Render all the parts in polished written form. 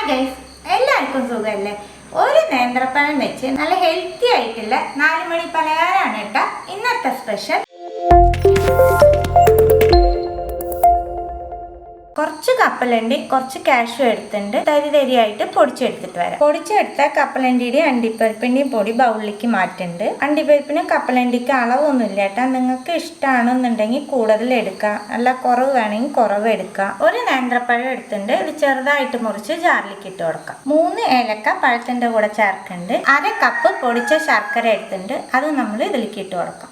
Guys, എല്ലാവർക്കും സുഖമല്ലേ? ഒരു നേന്ത്രപ്പഴം വെച്ച് നല്ല ഹെൽത്തി ആയിട്ടുള്ള 4 മണി പലഹാരമാണ് കേട്ടോ ഇന്നത്തെ സ്പെഷ്യൽ. കുറച്ച് കപ്പലണ്ടി കുറച്ച് കാഷ്യൂ എടുത്തിട്ടുണ്ട്. തരി തരിയായിട്ട് പൊടിച്ചെടുത്തിട്ട് വരാം. പൊടിച്ചെടുത്ത കപ്പലണ്ടിയുടെയും അണ്ടിപ്പരിപ്പിന്റെയും പൊടി ബൗളിലേക്ക് മാറ്റുന്നുണ്ട്. അണ്ടിപ്പരിപ്പിനും കപ്പലണ്ടിക്ക് അളവൊന്നുമില്ല കേട്ടോ. നിങ്ങൾക്ക് ഇഷ്ടമാണെന്നുണ്ടെങ്കിൽ കൂടുതൽ എടുക്കാം, അല്ല കുറവ് വേണമെങ്കിൽ കുറവ് എടുക്കാം. ഒരു നേന്ത്രപ്പഴം എടുത്തിട്ടുണ്ട്. ഇത് ചെറുതായിട്ട് മുറിച്ച് ജാറിലേക്ക് ഇട്ട് കൊടുക്കാം. 3 ഏലക്ക പഴത്തിന്റെ കൂടെ ചേർക്കുന്നുണ്ട്. 1/2 കപ്പ് പൊടിച്ച ശർക്കര എടുത്തിട്ടുണ്ട്. അത് നമ്മൾ ഇതിലേക്ക് ഇട്ട് കൊടുക്കാം.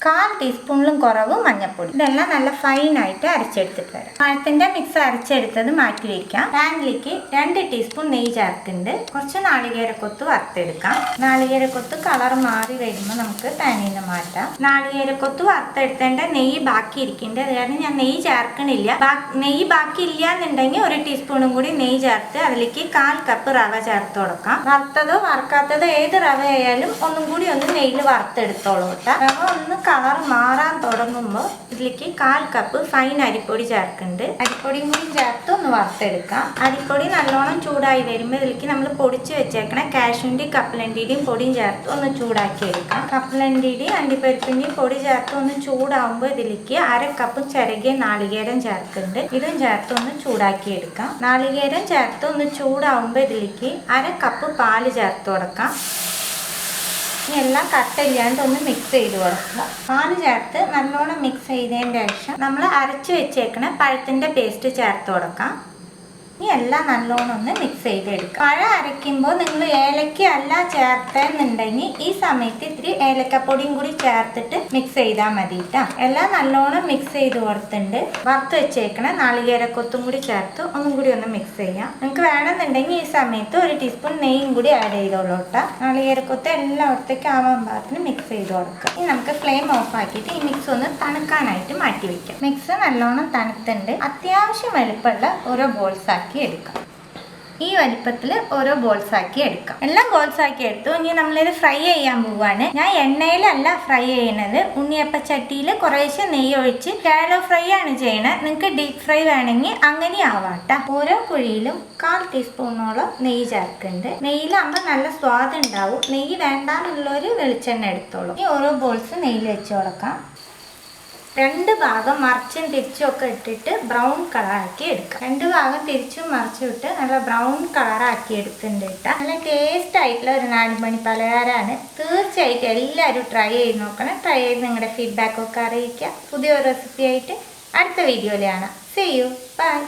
1/4 ടീസ്പൂണിലും കുറവ് മഞ്ഞൾപ്പൊടി. ഇതെല്ലാം നല്ല ഫൈനായിട്ട് അരച്ചെടുത്തിട്ട് വരാം. പഴത്തിന്റെ മിക്സ് അരച്ചെടുത്തത് മാറ്റി വയ്ക്കാം. പാനിലേക്ക് 2 ടീസ്പൂൺ നെയ്യ് ചേർക്കുന്നുണ്ട്. കുറച്ച് നാളികേരക്കൊത്ത് വറുത്തെടുക്കാം. നാളികേരക്കൊത്ത് കളർ മാറി വരുമ്പോൾ നമുക്ക് പാനിൽ നിന്ന് മാറ്റാം. നാളികേരക്കൊത്ത് വറുത്തെടുത്തേണ്ട നെയ്യ് ബാക്കി ഇരിക്കുന്നുണ്ട്. അത് കാരണം ഞാൻ നെയ്യ് ചേർക്കണില്ല. നെയ്യ് ബാക്കി ഇല്ല എന്നുണ്ടെങ്കിൽ 1 ടീസ്പൂണും കൂടി നെയ്യ് ചേർത്ത് അതിലേക്ക് 1/4 കപ്പ് റവ ചേർത്ത് കൊടുക്കാം. വറുത്തതോ വറുക്കാത്തതോ ഏത് റവ ആയാലും ഒന്നും കൂടി നെയ്യിൽ വറുത്തെടുത്തോളൂ കേട്ടോ. റവ ഒന്ന് കളർ മാറാൻ തുടങ്ങുമ്പോൾ ഇതിലേക്ക് 1/4 കപ്പ് ഫൈൻ അരിപ്പൊടി ചേർക്കുന്നുണ്ട്. അരിപ്പൊടിയും കൂടി ചേർത്ത് ഒന്ന് വറുത്തെടുക്കാം. അരിപ്പൊടി നല്ലോണം ചൂടായി വരുമ്പോൾ ഇതിലേക്ക് നമ്മൾ പൊടിച്ച് വെച്ചേക്കണ കാഷ്യൂന്റെയും കപ്പലണ്ടിയുടെയും പൊടിയും ചേർത്ത് ഒന്ന് ചൂടാക്കി എടുക്കാം. കപ്പലണ്ടിയുടെയും അണ്ടിപ്പരിപ്പിന്റെയും പൊടി ചേർത്ത് ഒന്ന് ചൂടാവുമ്പോൾ ഇതിലേക്ക് 1/2 കപ്പ് ചിരകിയ നാളികേരം ചേർക്കുന്നുണ്ട്. ഇതും ചേർത്ത് ഒന്ന് ചൂടാക്കി എടുക്കാം. നാളികേരം ചേർത്ത് ഒന്ന് ചൂടാവുമ്പോൾ ഇതിലേക്ക് 1/2 കപ്പ് പാല് ചേർത്ത് കൊടുക്കാം. എല്ലാം കട്ടില്ലാണ്ട് ഒന്ന് മിക്സ് ചെയ്ത് കൊടുക്കുക. പാല് ചേർത്ത് നല്ലോണം മിക്സ് ചെയ്തതിന് ശേഷം നമ്മൾ അരച്ച് വെച്ചേക്കണ പഴത്തിന്റെ പേസ്റ്റ് ചേർത്ത് കൊടുക്കാം. എല്ലാം നല്ലോണം ഒന്ന് മിക്സ് ചെയ്തെടുക്കുക. പഴം അരയ്ക്കുമ്പോൾ നിങ്ങൾ ഏലക്ക അല്ല ചേർത്തെന്നുണ്ടെങ്കിൽ ഈ സമയത്ത് ഇത്തിരി ഏലക്കപ്പൊടിയും കൂടി ചേർത്തിട്ട് മിക്സ് ചെയ്താൽ മതി കേട്ടോ. എല്ലാം നല്ലോണം മിക്സ് ചെയ്ത് കൊടുത്തിട്ടുണ്ട്. വറുത്ത് വെച്ചേക്കണ നാളികേരക്കൊത്തും കൂടി ചേർത്ത് ഒന്നും കൂടി ഒന്ന് മിക്സ് ചെയ്യാം. നിങ്ങൾക്ക് വേണമെന്നുണ്ടെങ്കിൽ ഈ സമയത്ത് 1 ടീസ്പൂൺ നെയ്യും കൂടി ആഡ് ചെയ്തോളൂ കേട്ടോ. നാളികേരക്കൊത്ത് എല്ലായിടത്തേക്കും ആവാൻ പാകത്തിന് മിക്സ് ചെയ്ത് കൊടുക്കുക. ഇനി നമുക്ക് ഫ്ലെയിം ഓഫ് ആക്കിയിട്ട് ഈ മിക്സ് ഒന്ന് തണുക്കാനായിട്ട് മാറ്റി വെക്കാം. മിക്സ് നല്ലോണം തണുത്തുണ്ട്. അത്യാവശ്യം വലുപ്പമുള്ള ഓരോ ബോൾസ് ആക്കി എടുക്കാം. ഈ വലിപ്പത്തിൽ ഓരോ ബോൾസ് ആക്കി എടുക്കാം. എല്ലാം ബോൾസ് ആക്കി എടുത്തു. ഇനി നമ്മളിത് ഫ്രൈ ചെയ്യാൻ പോവാണ്. ഞാൻ എണ്ണയിലല്ല ഫ്രൈ ചെയ്യണത്. ഉണ്ണിയപ്പച്ചട്ടിയിൽ കുറേശ്ശെ നെയ്യ് ഒഴിച്ച് ഷാലോ ഫ്രൈ ആണ് ചെയ്യണത്. നിങ്ങൾക്ക് ഡീപ് ഫ്രൈ വേണമെങ്കിൽ അങ്ങനെ ആവാട്ടോ. ഓരോ കുഴിയിലും 1/4 ടീസ്പൂണോളം നെയ്യ് ചേർക്കുന്നുണ്ട്. നെയ്യിലാകുമ്പോൾ നല്ല സ്വാദ് ഉണ്ടാവും. നെയ്യ് വേണ്ടാന്നുള്ളൊരു വെളിച്ചെണ്ണ എടുത്തോളൂ. ഈ ഓരോ ബോൾസ് നെയ്യിൽ വെച്ച് കൊടുക്കാം. 2 ഭാഗം മറിച്ചും തിരിച്ചും ഒക്കെ ഇട്ടിട്ട് ബ്രൗൺ കളറാക്കി എടുക്കാം. 2 ഭാഗം തിരിച്ചും മറിച്ചും ഇട്ട് നല്ല ബ്രൗൺ കളറാക്കി എടുത്തിട്ടുണ്ട് കേട്ടോ. നല്ല ടേസ്റ്റ് ആയിട്ടുള്ള ഒരു 4 മണി പലഹാരമാണ്. തീർച്ചയായിട്ടും എല്ലാവരും ട്രൈ ചെയ്ത് നോക്കണം. ട്രൈ ചെയ്ത് നിങ്ങളുടെ ഫീഡ്ബാക്ക് ഒക്കെ അറിയിക്കുക. പുതിയൊരു റെസിപ്പി ആയിട്ട് അടുത്ത വീഡിയോയിൽ കാണാം. See you. Bye.